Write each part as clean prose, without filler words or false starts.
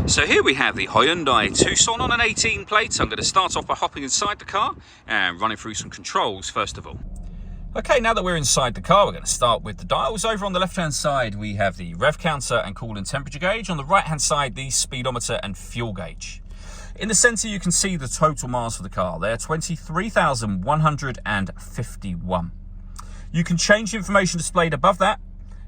So here we have the Hyundai Tucson on an 18 plate. I'm going to start off by hopping inside the car and running through some controls first of all. Okay, now that we're inside the car, we're going to start with the dials. Over on the left-hand side, we have the rev counter and coolant temperature gauge. On the right-hand side, the speedometer and fuel gauge. In the center, you can see the total miles for the car there, 23,151. You can change the information displayed above that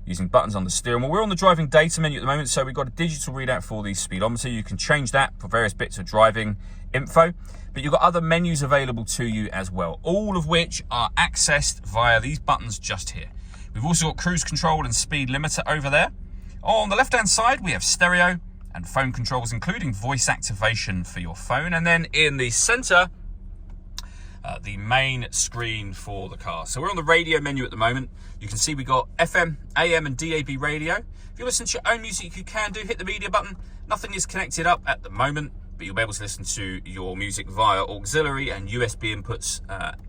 using buttons on the steering wheel. We're on the driving data menu at the moment, so we've got a digital readout for the speedometer. You can change that for various bits of driving info, but you've got other menus available to you as well, all of which are accessed via these buttons just here. We've also got cruise control and speed limiter over there. On the left-hand side, we have stereo and phone controls, including voice activation for your phone. And then in the center, the main screen for the car. So we're on the radio menu at the moment. You can see we got FM, AM and DAB radio. If you listen to your own music, you can do, hit the media button. Nothing is connected up at the moment, but you'll be able to listen to your music via auxiliary and USB inputs.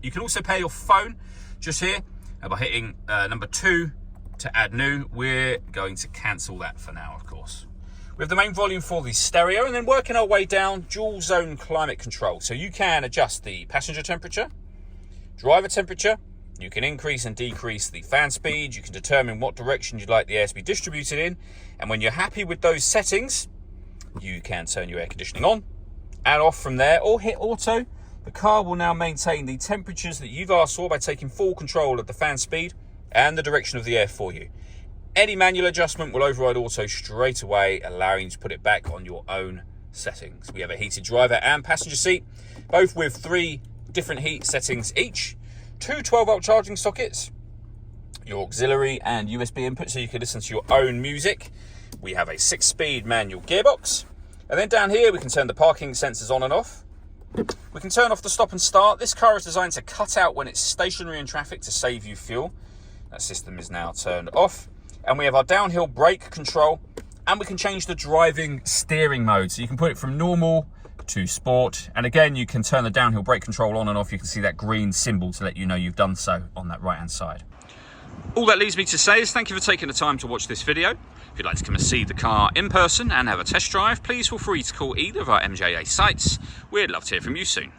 You can also pair your phone just here by hitting number 2 to add new. We're going to cancel that for now, of course. We have the main volume for the stereo, and then working our way down, dual zone climate control. So you can adjust the passenger temperature, driver temperature, you can increase and decrease the fan speed, you can determine what direction you'd like the air to be distributed in, and when you're happy with those settings, you can turn your air conditioning on and off from there, or hit auto. The car will now maintain the temperatures that you've asked for by taking full control of the fan speed and the direction of the air for you. Any manual adjustment will override auto straight away, allowing you to put it back on your own settings. We have a heated driver and passenger seat, both with 3 different heat settings each, 2 12-volt charging sockets, your auxiliary and USB input so you can listen to your own music. We have a 6-speed manual gearbox. And then down here we can turn the parking sensors on and off. We can turn off the stop and start. This car is designed to cut out when it's stationary in traffic to save you fuel. That system is now turned off. And we have our downhill brake control, and we can change the driving steering mode. So you can put it from normal to sport. And again, you can turn the downhill brake control on and off. You can see that green symbol to let you know you've done so on that right-hand side. All that leaves me to say is thank you for taking the time to watch this video. If you'd like to come and see the car in person and have a test drive, please feel free to call either of our MJA sites. We'd love to hear from you soon.